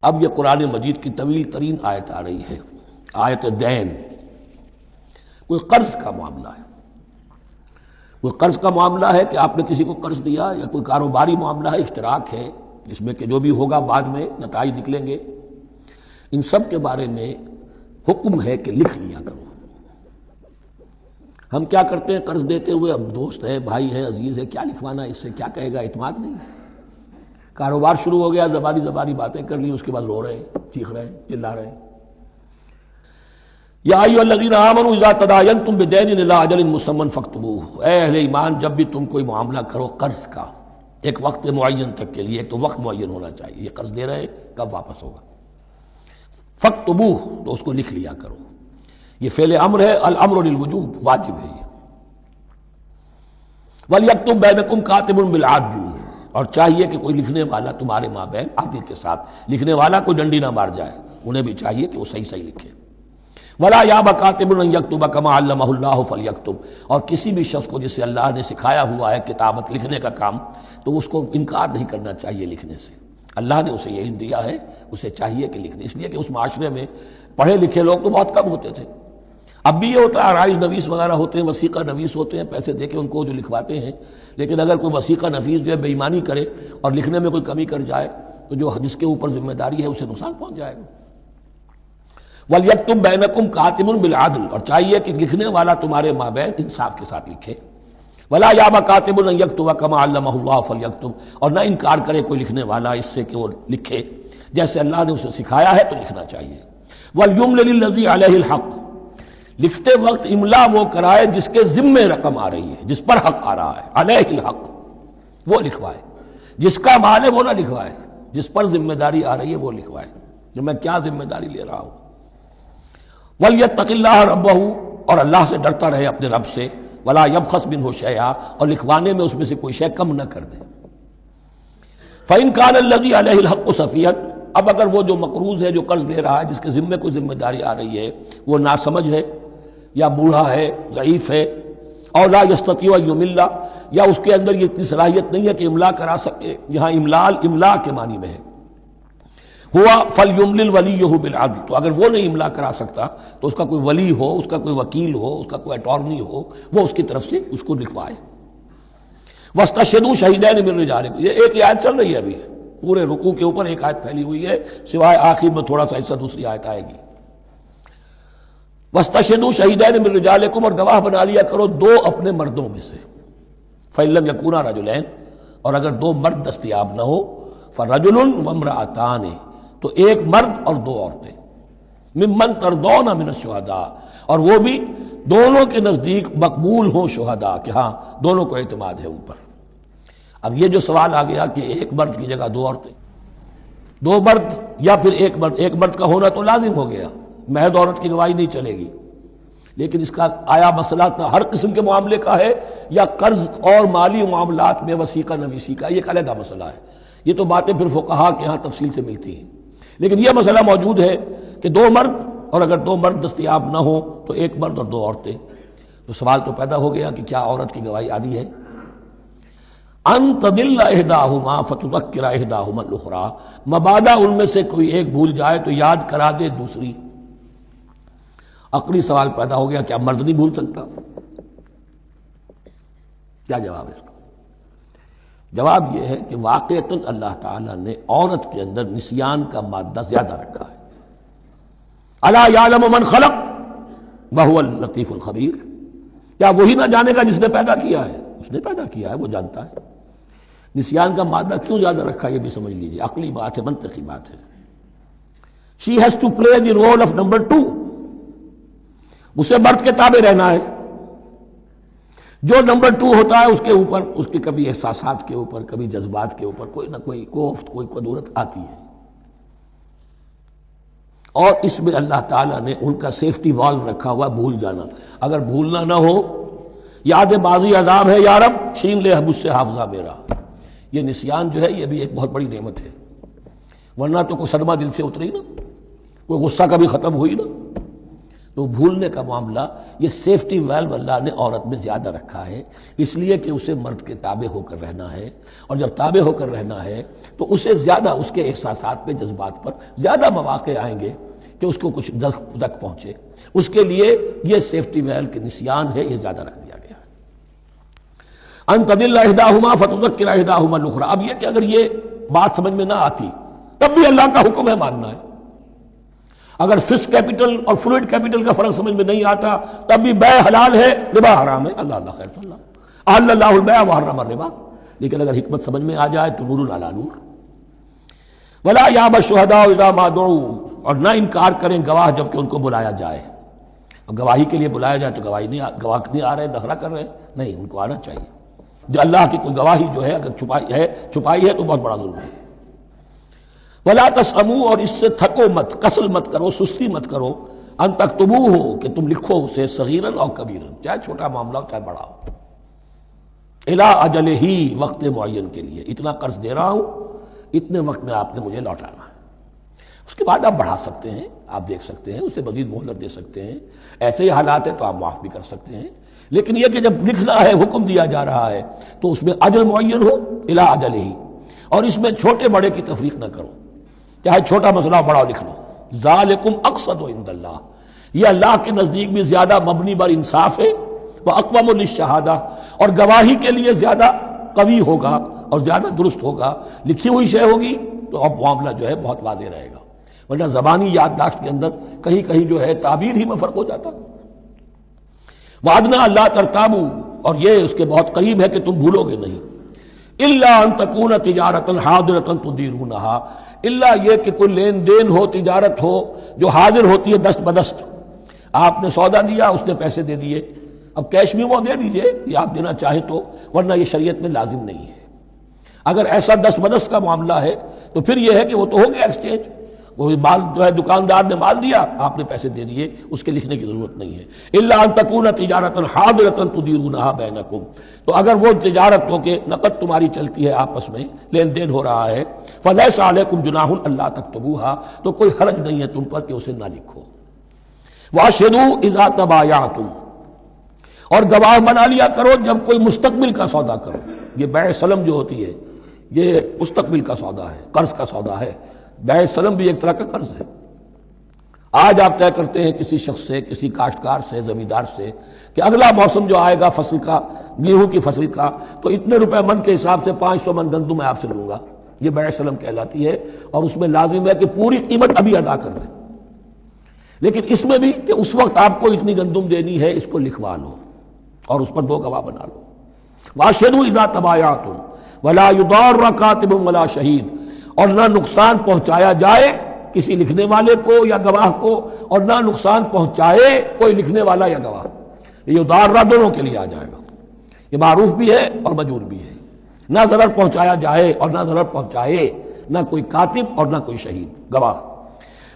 اب یہ قرآن مجید کی طویل ترین آیت آ رہی ہے، آیت دین۔ کوئی قرض کا معاملہ ہے، کوئی قرض کا معاملہ ہے کہ آپ نے کسی کو قرض دیا، یا کوئی کاروباری معاملہ ہے، اشتراک ہے جس میں کہ جو بھی ہوگا بعد میں نتائج نکلیں گے، ان سب کے بارے میں حکم ہے کہ لکھ لیا کرو۔ ہم کیا کرتے ہیں قرض دیتے ہوئے، اب دوست ہے، بھائی ہے، عزیز ہے، کیا لکھوانا ہے، اس سے کیا کہے گا، اعتماد نہیں ہے۔ کاروبار شروع ہو گیا، زبانی باتیں کر لی، اس کے بعد رو رہے ہیں، چیخ رہے ہیں، چلا رہے ہیں۔ یا ایھا الذین آمنوا اذا تداینتم بدین الی اجل مسمى فاکتبوہ، اے اہل ایمان جب بھی تم کوئی معاملہ کرو قرض کا ایک وقت معین تک کے لیے، ایک تو وقت معین ہونا چاہیے، یہ قرض دے رہے ہیں کب واپس ہوگا، فاکتبوہ تو اس کو لکھ لیا کرو۔ یہ فعل امر ہے، الامر للوجوب، واجب ہے یہ۔ وَلْيَكْتُبْ بَيْنَكُمْ كَاتِبٌ بِالْعَدْلِ، اور چاہیے کہ کوئی لکھنے والا تمہارے مابین عدل کے ساتھ، لکھنے والا کوئی ڈنڈی نہ مار جائے، انہیں بھی چاہیے کہ وہ صحیح لکھے۔ وَلَا يَأْبَ كَاتِبٌ أَن يَكْتُبَ كَمَا عَلَّمَهُ اللَّهُ فَلْيَكْتُبْ، اور کسی بھی شخص کو جس سے اللہ نے سکھایا ہوا ہے کتابت لکھنے کا کام، تو اس کو انکار نہیں کرنا چاہیے لکھنے سے۔ اللہ نے اسے یہ علم دیا ہے، اسے چاہیے کہ لکھنے، اس لیے کہ اس معاشرے میں پڑھے لکھے لوگ تو بہت کم ہوتے تھے۔ اب بھی یہ ہوتا ہے، عرائض نویس وغیرہ ہوتے ہیں، وثیقہ نویس ہوتے ہیں، پیسے دے کے ان کو جو لکھواتے ہیں، لیکن اگر کوئی وثیقہ نویس جو ہے بے ایمانی کرے اور لکھنے میں کوئی کمی کر جائے تو جو جس کے اوپر ذمہ داری ہے اسے نقصان پہنچ جائے گا۔ وَلْيَكْتُبْ بَيْنَكُمْ كَاتِبٌ بِالْعَدْلِ، اور چاہیے کہ لکھنے والا تمہارے مابین انصاف کے ساتھ لکھے۔ وَلَا يَأْبَ كَاتِبٌ أَن يَكْتُبَ كَمَا عَلَّمَهُ اللَّهُ فَلْيَكْتُبْ، اور نہ انکار کرے کوئی لکھنے والا اس سے کہ وہ لکھے جیسے اللہ نے اسے سکھایا ہے تو لکھنا چاہیے۔ وَلْيُمْلِلِ الَّذِي عَلَيْهِ الْحَقُّ، لکھتے وقت املا وہ کرائے جس کے ذمے رقم آ رہی ہے، جس پر حق آ رہا ہے، علیہ الحق، وہ لکھوائے۔ جس کا مال ہے وہ نہ لکھوائے، جس پر ذمہ داری آ رہی ہے وہ لکھوائے، کہ میں کیا ذمہ داری لے رہا ہوں۔ وَلْيَتَّقِ اللَّهَ رَبَّهُ، اور اللہ سے ڈرتا رہے اپنے رب سے، وَلَا يَبْخَسْ مِنْهُ شَيْئًا، اور لکھوانے میں اس میں سے کوئی شے کم نہ کر دے۔ فَإِنْ كَانَ الَّذِي عَلَيْهِ الْحَقُّ سَفِيهًا، اب اگر وہ جو مقروض ہے، جو قرض دے رہا ہے، جس کے ذمے کوئی ذمہ داری آ رہی ہے، وہ ناسمجھ ہے، یا بوڑھا ہے، ضعیف ہے، اور لا یستطیع ان یملا، یا اس کے اندر یہ اتنی صلاحیت نہیں ہے کہ املا کرا سکے، یہاں املا کے معنی میں ہے، ہوا فلیملل ولیہ بالعدل، تو اگر وہ نہیں املا کرا سکتا تو اس کا کوئی ولی ہو، اس کا کوئی وکیل ہو، اس کا کوئی اٹارنی ہو، وہ اس کی طرف سے اس کو لکھوائے۔ واستشہدوا شہیدین من رجالکم، یہ ایک آیت چل رہی ہے ابھی، پورے رکوع کے اوپر ایک آیت پھیلی ہوئی ہے، سوائے آخر میں تھوڑا سا حصہ دوسری آیت آئے گی۔ واستشہدوا شہیدین من رجالکم، اور گواہ بنا لیا کرو دو اپنے مردوں میں سے، فإن لم یکونا رجلین، اور اگر دو مرد دستیاب نہ ہو، فرجل وامرأتان، تو ایک مرد اور دو عورتیں، ممن ترضون من الشہداء، اور وہ بھی دونوں کے نزدیک مقبول ہوں شہداء، کہ ہاں دونوں کو اعتماد ہے ان پر۔ اب یہ جو سوال آ گیا کہ ایک مرد کی جگہ دو عورتیں، دو مرد یا پھر ایک مرد کا ہونا تو لازم ہو گیا، محض عورت کی گواہی نہیں چلے گی، لیکن اس کا آیا مسئلہ ہر قسم کے معاملے کا ہے یا قرض اور مالی معاملات میں وثیقہ نویسی کا، یہ ایک علیحدہ مسئلہ ہے، یہ تو باتیں پھر فقہا کے ہاں تفصیل سے ملتی ہیں، لیکن یہ مسئلہ موجود ہے کہ دو مرد، اور اگر دو مرد دستیاب نہ ہو تو ایک مرد اور دو عورتیں، تو سوال تو پیدا ہو گیا کہ کیا عورت کی گواہی عادی ہے؟ ان تضل احداہما فتذکر احداہما الاخری، مبادا ان میں سے کوئی ایک بھول جائے تو یاد کرا دے دوسری۔ عقلی سوال پیدا ہو گیا، کیا مرد نہیں بھول سکتا؟ کیا جواب ہے اس کا؟ جواب یہ ہے کہ واقعتاً اللہ تعالیٰ نے عورت کے اندر نسیان کا مادہ زیادہ رکھا ہے۔ الا یعلم من خلق وهو اللطیف الخبیر، کیا وہی نہ جانے گا جس نے پیدا کیا ہے؟ اس نے پیدا کیا ہے، وہ جانتا ہے۔ نسیان کا مادہ کیوں زیادہ رکھا یہ بھی سمجھ لیجیے، عقلی بات ہے، منطقی بات ہے۔ she has to play the role of number 2، اسے مرد کے تابع رہنا ہے، جو نمبر 2 ہوتا ہے اس کے اوپر اس کے کبھی احساسات کے اوپر، کبھی جذبات کے اوپر کوئی نہ کوئی کوفت، کوئی قدورت آتی ہے، اور اس میں اللہ تعالیٰ نے ان کا سیفٹی والو رکھا ہوا، بھول جانا، اگر بھولنا نہ ہو، یاد ماضی عذاب ہے یا رب، چھین لے مجھ سے حافظہ میرا۔ یہ نسیان جو ہے یہ بھی ایک بہت بڑی نعمت ہے، ورنہ تو کوئی صدمہ دل سے اتری نا، کوئی غصہ کبھی ختم ہوئی نا، تو بھولنے کا معاملہ یہ سیفٹی ویلو اللہ نے عورت میں زیادہ رکھا ہے، اس لیے کہ اسے مرد کے تابع ہو کر رہنا ہے، اور جب تابع ہو کر رہنا ہے تو اسے زیادہ اس کے احساسات پہ، جذبات پر زیادہ مواقع آئیں گے کہ اس کو کچھ دک پہنچے۔ اس کے لیے یہ سیفٹی ویل کے نسیان ہے، یہ زیادہ رکھ دیا گیا ہے۔ ان تضل احداہما فتذکر احداہما الاخری، اب یہ کہ اگر یہ بات سمجھ میں نہ آتی تب بھی اللہ کا حکم ہے ماننا ہے۔ اگر فکس کیپٹل اور فلوئڈ کیپٹل کا فرق سمجھ میں نہیں آتا تب بھی بیع حلال ہے، ربا حرام ہے، اللہ خیر صلی اللہ احل اللہ البیع وحرم الربا۔ لیکن اگر حکمت سمجھ میں آ جائے تو نور علی نور۔ ولا یاب الشہداء اذا ما دعوا، اور نہ انکار کریں گواہ جب کہ ان کو بلایا جائے۔ اب گواہی کے لیے بلایا جائے تو گواہ نہیں آ رہے، نخرہ کر رہے ہیں، نہیں، ان کو آنا چاہیے۔ جو اللہ کی کوئی گواہی جو ہے اگر چھپائی ہے تو بہت بڑا ظلم ہے۔ ولا تسأموا، اور اس سے تھکو مت، کسل مت کرو، سستی مت کرو، ان تکتبوہ، کہ تم لکھو اسے صغیرا او کبیرا، چاہے چھوٹا معاملہ ہو چاہے بڑا ہو، الی اجلہ، وقت معین کے لیے، اتنا قرض دے رہا ہوں، اتنے وقت میں آپ نے مجھے لوٹانا ہے۔ اس کے بعد آپ بڑھا سکتے ہیں، آپ دیکھ سکتے ہیں، اسے مزید مہلت دے سکتے ہیں، ایسے ہی حالات ہیں تو آپ معاف بھی کر سکتے ہیں۔ لیکن یہ کہ جب لکھنا ہے، حکم دیا جا رہا ہے تو اس میں اجل معین ہو، الی اجلہ، اور اس میں چھوٹے بڑے کی تفریق نہ کرو، چاہے چھوٹا مسئلہ بڑا لکھ لو۔ ذالکم اقسط عند اللہ، یہ اللہ کے نزدیک بھی زیادہ مبنی بر انصاف ہے، واقوم للشہادہ، اور گواہی کے لیے زیادہ قوی ہوگا اور زیادہ درست ہوگا۔ لکھی ہوئی شے ہوگی تو اب معاملہ جو ہے بہت واضح رہے گا، ورنہ زبانی یادداشت کے اندر کہیں کہیں جو ہے تعبیر ہی میں فرق ہو جاتا۔ وعدنا اللہ ترتابوا، اور یہ اس کے بہت قریب ہے کہ تم بھولو گے نہیں، الا ان تکون تجارۃ حاضرۃ تدیرونھا، الا یہ کہ کوئی لین دین ہو، تجارت ہو جو حاضر ہوتی ہے دست بدست، آپ نے سودا دیا، اس نے پیسے دے دیے، اب کیش میں وہ دے دیجئے یہ آپ دینا چاہیں تو، ورنہ یہ شریعت میں لازم نہیں ہے۔ اگر ایسا دست بدست کا معاملہ ہے تو پھر یہ ہے کہ وہ تو ہو گیا ایکسچینج، وہ مال جو ہے دکاندار نے مال دیا، آپ نے پیسے دے دیے، اس کے لکھنے کی ضرورت نہیں ہے۔ الا ان تکون تجارۃ حاضرۃ تدیرونھا بینکم، تو اگر وہ تجارت ہو کہ نقد تمہاری چلتی ہے، آپس میں لین دین ہو رہا ہے، فلیس علیکم جناح الا تکتبوها، تو کوئی حرج نہیں ہے تم پر کہ اسے نہ لکھو۔ واشهدوا اذا تبایعتم، اور گواہ بنا لیا کرو جب کوئی مستقبل کا سودا کرو۔ یہ بیع سلم جو ہوتی ہے یہ مستقبل کا سودا ہے، قرض کا سودا ہے۔ بیع سلم بھی ایک طرح کا قرض ہے۔ آج آپ طے کرتے ہیں کسی شخص سے، کسی کاشتکار سے، زمیندار سے، کہ اگلا موسم جو آئے گا فصل کا، گیہوں کی فصل کا، تو اتنے روپے من کے حساب سے 500 من گندم میں آپ سے لوں گا، یہ بیع سلم کہلاتی ہے، اور اس میں لازم ہے کہ پوری قیمت ابھی ادا کر دیں۔ لیکن اس میں بھی کہ اس وقت آپ کو اتنی گندم دینی ہے، اس کو لکھوا لو اور اس پر 2 گواہ بنا لو۔ واشهدوا اذا تبایعتم ولا یضار کاتب ولا شہید، اور نہ نقصان پہنچایا جائے کسی لکھنے والے کو یا گواہ کو، اور نہ نقصان پہنچائے کوئی لکھنے والا یا گواہ، یہ ضارہ دونوں کے لیے آ جائے گا، یہ معروف بھی ہے اور مجور بھی ہے۔ نہ ضرر پہنچایا جائے اور نہ ضرر پہنچائے، نہ کوئی کاتب اور نہ کوئی شہید گواہ۔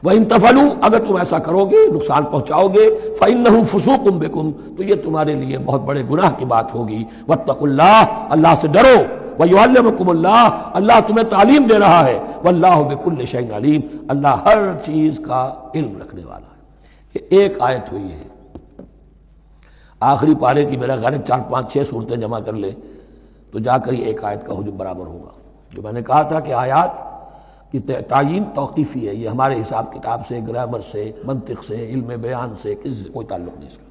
وَإِن تَفْعَلُوا، اگر تم ایسا کرو گے، نقصان پہنچاؤ گے، فَإِنَّهُ فُسُوقٌ بِكُمْ، تو یہ تمہارے لیے بہت بڑے گناہ کی بات ہوگی۔ وَاتَّقُوا اللَّهَ، اللہ سے ڈرو، وَيُعَلِّمُكُمُ اللَّهُ، اللہ تمہیں تعلیم دے رہا ہے، وَاللَّهُ بِكُلِّ شَيْءٍ عَلِيمٌ، اللہ ہر چیز کا علم رکھنے والا ہے۔ یہ ایک آیت ہوئی ہے، آخری پارے کی میرا خیال 4 5 6 صورتیں جمع کر لے تو جا کر یہ ایک آیت کا حجم برابر ہوگا۔ جو میں نے کہا تھا کہ آیات کی تعین توقیفی ہے، یہ ہمارے حساب کتاب سے، گرامر سے، منطق سے، علم بیان سے کوئی تعلق نہیں اس کا۔